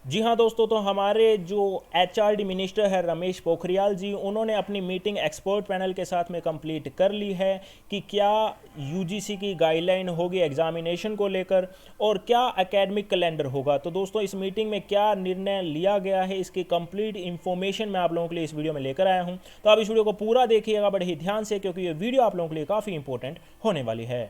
जी हाँ दोस्तों, तो हमारे जो एचआरडी मिनिस्टर है रमेश पोखरियाल जी, उन्होंने अपनी मीटिंग एक्सपर्ट पैनल के साथ में कंप्लीट कर ली है कि क्या यूजीसी की गाइडलाइन होगी एग्जामिनेशन को लेकर और क्या एकेडमिक कैलेंडर होगा। तो दोस्तों, इस मीटिंग में क्या निर्णय लिया गया है, इसकी कंप्लीट इन्फॉर्मेशन मैं आप लोगों के लिए इस वीडियो में लेकर आया हूँ। तो आप इस वीडियो को पूरा देखिएगा बड़े ही ध्यान से, क्योंकि ये वीडियो आप लोगों के लिए काफ़ी इंपॉर्टेंट होने वाली है।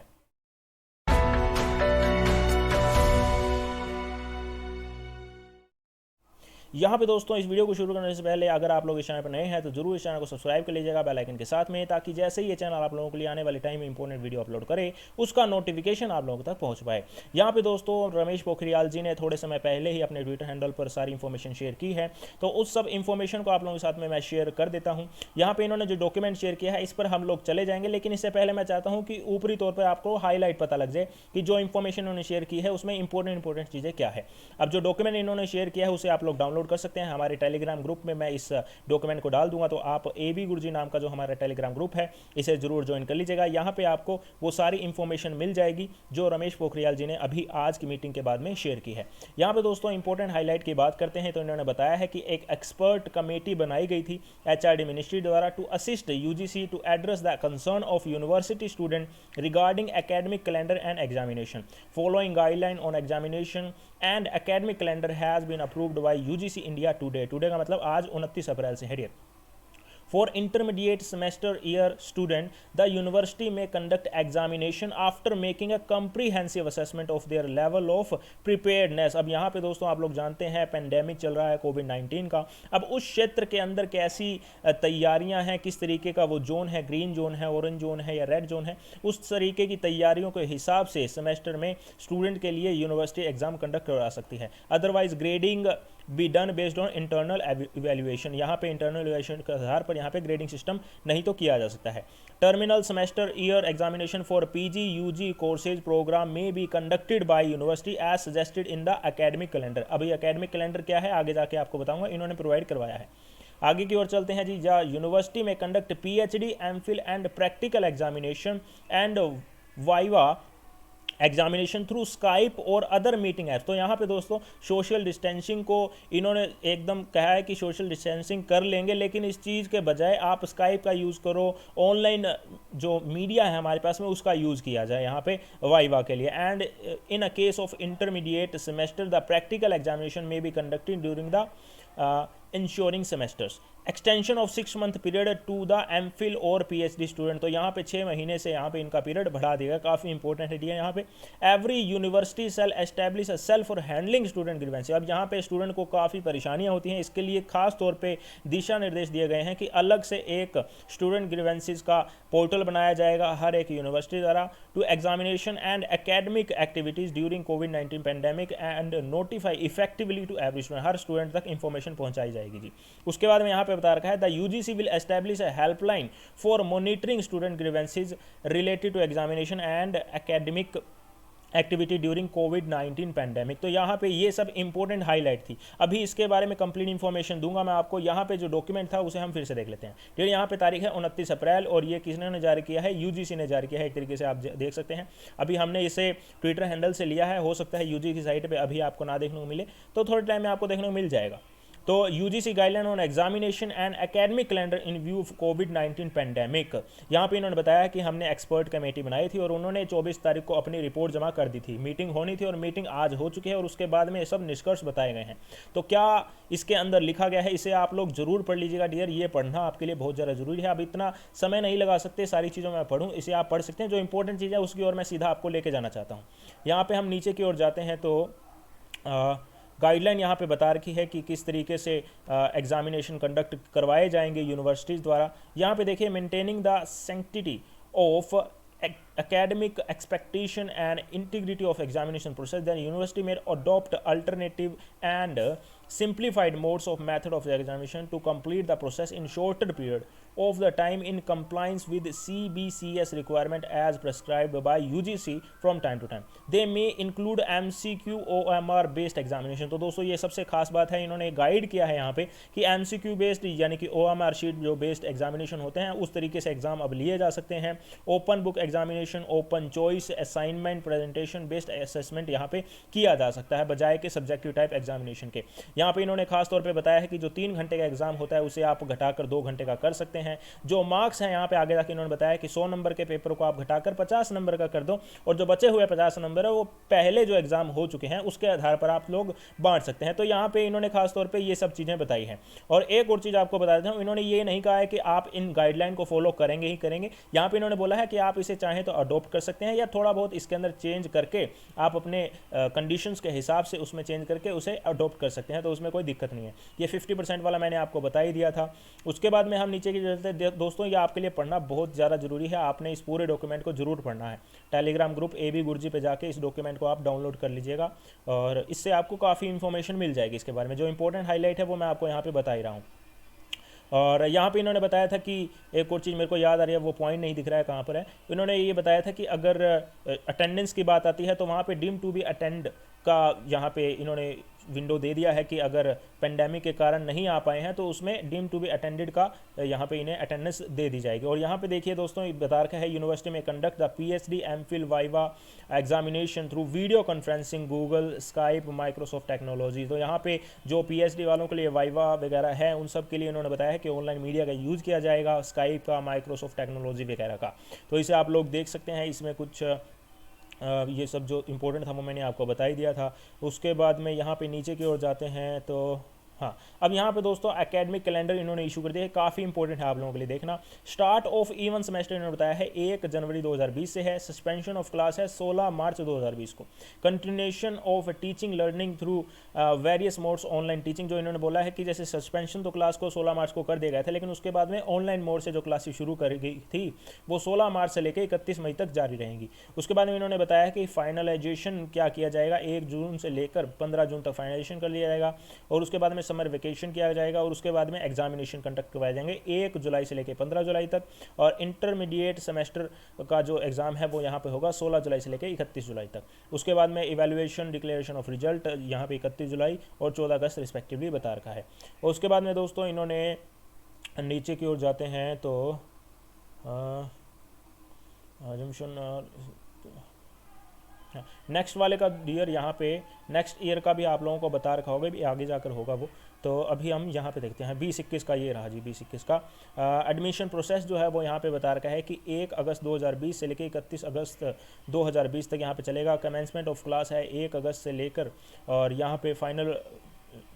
यहाँ पे दोस्तों, इस वीडियो को शुरू करने से पहले अगर आप लोग इस चैनल पर नए हैं तो जरूर इस चैनल को सब्सक्राइब कर लीजिएगा बेल आइकन के साथ में, ताकि जैसे ही ये चैनल आप लोगों के लिए आने वाले टाइम में इंपॉर्टेंट वीडियो अपलोड करे उसका नोटिफिकेशन आप लोगों तक पहुंच पाए। यहाँ पे दोस्तों, रमेश पोखरियाल जी ने थोड़े समय पहले ही अपने ट्विटर हैंडल पर सारी इन्फॉर्मेशन शेयर की है, तो उस सब इन्फॉर्मेशन को आप लोगों के साथ में मैं शेयर कर देता हूँ। यहाँ पे इन्होंने जो डॉक्यूमेंट शेयर किया है इस पर हम लोग चले जाएंगे, लेकिन इससे पहले मैं चाहता हूँ कि ऊपरी तौर पर आपको हाईलाइट पता लग जाए कि जो इन्फॉर्मेशन इन्होंने शेयर की है उसमें इंपॉर्टेंट चीज़ें क्या है। अब जो डॉक्यूमेंट इन्होंने शेयर किया है उसे आप लोग डाउनलोड कर सकते हैं हमारे टेलीग्राम ग्रुप में। मैं इस डॉक्यूमेंट को डाल दूंगा, तो आप AB गुरुजी नाम का जो हमारा टेलीग्राम ग्रुप है इसे जरूर ज्वाइन कर लीजिएगा। यहाँ पे आपको वो सारी इंफॉर्मेशन मिल जाएगी जो रमेश पोखरियाल जी ने अभी आज की मीटिंग के बाद में शेयर की है। यहाँ पे दोस्तों इंपॉर्टेंट हाईलाइट की बात करते हैं, तो इन्होंने बताया है कि एक एक्सपर्ट कमेटी बनाई गई थी HRD मिनिस्ट्री द्वारा to assist UGC to address the concern of university student regarding academic calendar and examination following guideline on examination and academic calendar has been approved by UGC India today. Today का मतलब आज 29 अप्रैल से है। For intermediate semester year student, the university may conduct examination after making a comprehensive assessment of their level of preparedness। अब यहाँ पे दोस्तों आप लोग जानते हैं पेंडेमिक चल रहा है कोविड-19 का। अब उस क्षेत्र के अंदर कैसी तैयारियां हैं, किस तरीके का वो जोन है, ग्रीन जोन है, ऑरेंज जोन है या रेड जोन है, उस तरीके की तैयारियों के हिसाब से सेमेस्टर में स्टूडेंट के लिए यूनिवर्सिटी एग्जाम कंडक्ट करा सकती है। Otherwise grading be done based on internal evaluation. यहाँ पे इंटरनल इवेल्युएशन के आधार पर यहाँ पे ग्रेडिंग सिस्टम नहीं तो किया जा सकता है। Terminal semester year examination for PG UG courses programme may be conducted by university as suggested in the academic calendar. अभी एकेडमिक कैलेंडर क्या है आगे जाके आपको बताऊंगा, इन्होंने प्रोवाइड करवाया है। आगे की ओर चलते हैं जी। जा यूनिवर्सिटी में conduct PhD MPhil and practical examination and viva examination through Skype और अदर मीटिंग ऐप्स। तो यहाँ पे दोस्तों सोशल डिस्टेंसिंग को इन्होंने एकदम कहा है कि सोशल डिस्टेंसिंग कर लेंगे, लेकिन इस चीज़ के बजाय आप स्काइप का यूज़ करो, ऑनलाइन जो मीडिया है हमारे पास में उसका यूज़ किया जाए यहाँ पे वाइवा के लिए। And in a case of intermediate semester the practical examination may be conducted during the ensuring semesters. Extension of 6 month period to the MPhil और PhD स्टूडेंट। तो यहाँ पे 6 महीने से यहाँ पे इनका पीरियड बढ़ा देगा, काफ़ी इंपॉर्टेंट है यहाँ पे। Every university shall establish a cell for handling student grievance. अब यहाँ पे स्टूडेंट को काफ़ी परेशानियाँ होती हैं, इसके लिए खास तौर पे दिशा निर्देश दिए गए हैं कि अलग से एक स्टूडेंट ग्रीवेंसीज का पोर्टल बनाया जाएगा हर एक यूनिवर्सिटी द्वारा to examination and academic activities during कोविड-19 pandemic and notify effectively to every student. हर स्टूडेंट तक इंफॉर्मेशन पहुँचाई जाएगी जी। उसके बाद में यहाँ पे बता रखा है the UGC will establish a helpline for monitoring student grievances related to examination and academic activity during कोविड-19 पेंडेमिक। तो यहाँ पे ये सब इंपॉर्टेंट हाईलाइट थी। अभी इसके बारे में कंप्लीट इन्फॉर्मेशन दूंगा मैं आपको। यहाँ पे जो डॉक्यूमेंट था उसे हम फिर से देख लेते हैं। फिर यहाँ पे तारीख है 29 अप्रैल और ये किसने जारी किया है, UGC ने जारी किया है। एक तरीके से आप देख सकते हैं, अभी हमने इसे ट्विटर हैंडल से लिया है, हो सकता है UGC की साइट पर अभी आपको ना देखने को मिले, तो थोड़े टाइम में आपको देखने को मिल जाएगा। तो UGC guideline on examination and academic calendar in view of covid pandemic. यहाँ पे इन्होंने बताया कि हमने एक्सपर्ट कमेटी बनाई थी और उन्होंने 24 तारीख को अपनी रिपोर्ट जमा कर दी थी। मीटिंग होनी थी और मीटिंग आज हो चुकी है और उसके बाद में ये सब निष्कर्ष बताए गए हैं। तो क्या इसके अंदर लिखा गया है इसे आप लोग जरूर पढ़ लीजिएगा डियर, ये पढ़ना आपके लिए बहुत ज़्यादा जरूरी है। अब इतना समय नहीं लगा सकते सारी चीज़ों में पढ़ूँ, इसे आप पढ़ सकते हैं। जो इंपॉर्टेंट चीज़ है उसकी ओर मैं सीधा आपको लेके जाना चाहता हूँ। यहाँ पर हम नीचे की ओर जाते हैं तो गाइडलाइन यहाँ पे बता रखी है कि किस तरीके से एग्जामिनेशन कंडक्ट करवाए जाएंगे यूनिवर्सिटीज़ द्वारा। यहाँ पे देखिए, maintaining the sanctity of academic expectation and integrity of examination process, then university may adopt alternative and simplified modes of method of the examination to complete the process in shorter period of the time in compliance with CBCS requirement as prescribed by UGC from time to time. They may include MCQ OMR based examination। तो दोस्तों ये सबसे खास बात है, इन्होंने guide किया है यहाँ पे कि MCQ बेस्ड यानी कि OMR शीट जो बेस्ड एग्जामिनेशन होते हैं उस तरीके से एग्जाम अब लिए जा सकते हैं। Open book examination examination open choice assignment presentation based assessment यहाँ पे किया जा सकता है बजाय के सब्जेक्टिव टाइप एग्जामिनेशन के। यहाँ पे इन्होंने खास तौर पे बताया है कि जो 3 घंटे का एग्जाम होता है उसे आप घटाकर 2 घंटे का कर सकते हैं। जो मार्क्स हैं यहाँ पे आगे जाके इन्होंने बताया कि 100 नंबर के पेपर को आप घटाकर 50 नंबर का कर दो, और जो बचे हुए 50 नंबर है वो पहले जो एग्जाम हो चुके हैं उसके आधार पर आप लोग बांट सकते हैं। तो यहाँ पे इन्होंने खास तौर पे ये सब चीज़ें बताई हैं। और एक और चीज़ आपको बता देता हूँ, इन्होंने ये नहीं कहा है कि आप इन गाइडलाइन को फॉलो करेंगे ही करेंगे। यहाँ पे इन्होंने बोला है कि आप इसे चाहें तो अडोप्ट कर सकते हैं या थोड़ा बहुत इसके अंदर चेंज करके आप अपने कंडीशंस के हिसाब से उसमें चेंज करके उसे अडोप्ट कर सकते हैं, तो उसमें कोई दिक्कत नहीं है। ये 50% वाला मैंने आपको बता ही दिया था। उसके बाद में हम नीचे की चलते दोस्तों, ये आपके लिए पढ़ना बहुत ज़्यादा ज़रूरी है, आपने इस पूरे डॉक्यूमेंट को जरूर पढ़ना है। टेलीग्राम ग्रुप AB गुरुजी पे जाके इस डॉक्यूमेंट को आप डाउनलोड कर लीजिएगा और इससे आपको काफ़ी इन्फॉर्मेशन मिल जाएगी इसके बारे में। जो इंपॉर्टेंट हाईलाइट है वो मैं आपको यहाँ पे बता ही रहा हूँ। और यहाँ पे इन्होंने बताया था कि एक और चीज़ मेरे को याद आ रही है, वो पॉइंट नहीं दिख रहा है कहाँ पर है। इन्होंने ये बताया था कि अगर अटेंडेंस की बात आती है तो वहाँ पे डीम टू बी अटेंड का यहाँ पे इन्होंने विंडो दे दिया है कि अगर पेंडेमिक के कारण नहीं आ पाए हैं तो उसमें डीम टू बी अटेंडेड का यहाँ पे इन्हें अटेंडेंस दे दी जाएगी। और यहाँ पे देखिए दोस्तों, बता रखा है यूनिवर्सिटी में conduct the PhD MPhil viva examination through video conferencing Google Skype Microsoft technology. तो यहाँ पे जो PhD वालों के लिए वाइवा वगैरह है उन सब के लिए इन्होंने बताया है कि ऑनलाइन मीडिया का यूज़ किया जाएगा, स्काइप का, माइक्रोसॉफ्ट टेक्नोलॉजी वगैरह का। तो इसे आप लोग देख सकते हैं, इसमें कुछ ये सब जो इम्पोर्टेंट था वो मैंने आपको बता ही दिया था। उसके बाद में यहाँ पे नीचे की ओर जाते हैं तो हाँ, अब यहाँ पे दोस्तों एकेडमिक कैलेंडर इन्होंने इशू कर दिया है, काफ़ी इंपॉर्टेंट है आप लोगों के लिए देखना। स्टार्ट ऑफ इवन सेमेस्टर इन्होंने बताया है 1 जनवरी 2020 से है। सस्पेंशन ऑफ क्लास है 16 मार्च 2020 को। Continuation of teaching learning through various modes online teaching. जो इन्होंने बोला है कि जैसे सस्पेंशन तो क्लास को 16 मार्च को कर दिया गया था, लेकिन उसके बाद में ऑनलाइन मोड से जो क्लासेस शुरू कर गई थी वो 16 मार्च से लेकर 31 मई तक जारी रहेंगी। उसके बाद में इन्होंने बताया कि फाइनलाइजेशन क्या किया जाएगा, 1 जून से लेकर 15 जून तक फाइनलाइजेशन कर लिया जाएगा। और उसके बाद में समर वेकेशन किया जाएगा और उसके बाद में एग्जामिनेशन कंडक्ट करवाए जाएंगे 1 जुलाई से लेकर 15 जुलाई तक। और इंटरमीडिएट सेमेस्टर का जो एग्ज़ाम है वो यहाँ पे होगा 16 जुलाई से लेकर 31 जुलाई तक। उसके बाद में इवैल्यूएशन डिक्लेरेशन ऑफ रिजल्ट यहाँ पे 31 जुलाई और 14 अगस्त रिस्पेक्टिवली बता रखा है। और उसके बाद में दोस्तों इन्होंने नीचे की ओर जाते हैं तो नेक्स्ट वाले का ईयर यहाँ पे नेक्स्ट ईयर का भी आप लोगों को बता रखा होगा, भी आगे जाकर होगा वो। तो अभी हम यहाँ पे देखते हैं 2021 का, ये रहा जी 2021 का एडमिशन प्रोसेस जो है वो यहाँ पे बता रखा है कि 1 अगस्त 2020 से लेकर 31 अगस्त 2020 तक यहाँ पे चलेगा। कमेंसमेंट ऑफ क्लास है 1 अगस्त से लेकर, और यहाँ पे फाइनल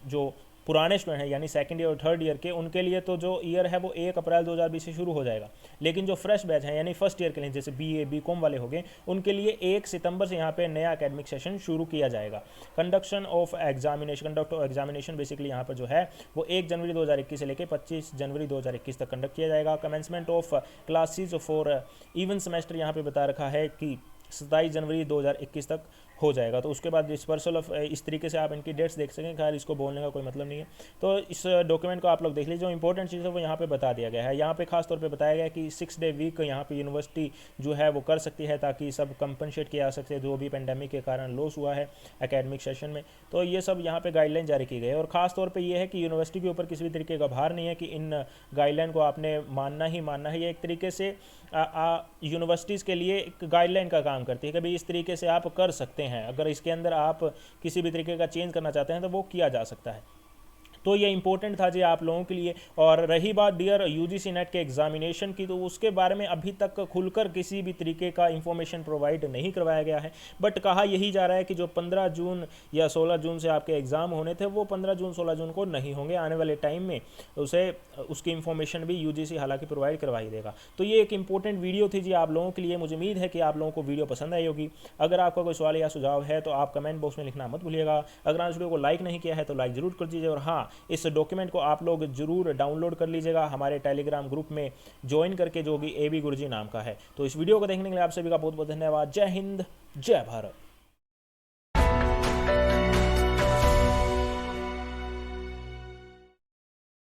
जो पुराने स्टूडेंट हैं यानी सेकंड ईयर और थर्ड ईयर के, उनके लिए तो जो ईयर है वो 1 अप्रैल 2020 से शुरू हो जाएगा। लेकिन जो फ्रेश बैच हैं यानी फर्स्ट ईयर के लिए, जैसे BA BCom वाले हो गए, उनके लिए 1 सितंबर से यहाँ पे नया एकेडमिक सेशन शुरू किया जाएगा। कंडक्ट ऑफ एग्जामिनेशन बेसिकली यहाँ पर जो है वो 1 जनवरी 2021 से लेकर 25 जनवरी 2021 तक कंडक्ट किया जाएगा। Commencement of classes for even semester यहाँ पे बता रखा है कि 27 जनवरी 2021 तक हो जाएगा। तो उसके बाद डिस्पर्सल ऑफ, इस तरीके से आप इनकी डेट्स देख सकें, खैर इसको बोलने का कोई मतलब नहीं है। तो इस डॉक्यूमेंट को आप लोग देख लीजिए, जो इंपॉर्टेंट चीज़ है वो यहाँ पे बता दिया गया है। यहाँ पे खास तौर पे बताया गया है कि 6 डे वीक यहाँ पे यूनिवर्सिटी जो है वो कर सकती है ताकि सब कंपनसेट किया जा सके जो भी पेंडेमिक के कारण लॉस हुआ है एकेडमिक सेशन में। तो ये सब यहाँ पे गाइडलाइन जारी की गई है और ख़ास तौर पर ये है कि यूनिवर्सिटी के ऊपर किसी भी तरीके का भार नहीं है कि इन गाइडलाइन को आपने मानना ही मानना है। ये एक तरीके से यूनिवर्सिटीज़ के लिए एक गाइडलाइन का काम करती है कि भाई इस तरीके से आप कर सकते हैं, अगर इसके अंदर आप किसी भी तरीके का चेंज करना चाहते हैं तो वो किया जा सकता है। तो ये इंपॉर्टेंट था जी आप लोगों के लिए। और रही बात डियर UGC नेट के एग्जामिनेशन की, तो उसके बारे में अभी तक खुलकर किसी भी तरीके का इंफॉर्मेशन प्रोवाइड नहीं करवाया गया है, बट कहा यही जा रहा है कि जो 15 जून या 16 जून से आपके एग्ज़ाम होने थे वो 15 जून 16 जून को नहीं होंगे, आने वाले टाइम में उसकी इंफॉर्मेशन भी UGC हालांकि प्रोवाइड करवा ही देगा। तो ये एक इंपॉर्टेंट वीडियो थी जी आप लोगों के लिए। मुझे उम्मीद है कि आप लोगों को वीडियो पसंद आई होगी। अगर आपका कोई सवाल या सुझाव है तो आप कमेंट बॉक्स में लिखना मत भूलिएगा। अगर आप वीडियो को लाइक नहीं किया है तो लाइक ज़रूर कर दीजिए। और हाँ, इस डॉक्यूमेंट को आप लोग जरूर डाउनलोड कर लीजिएगा हमारे टेलीग्राम ग्रुप में ज्वाइन करके, जो कि AB गुरुजी नाम का है। तो इस वीडियो को देखने के लिए आप सभी का बहुत बहुत धन्यवाद। जय हिंद, जय भारत।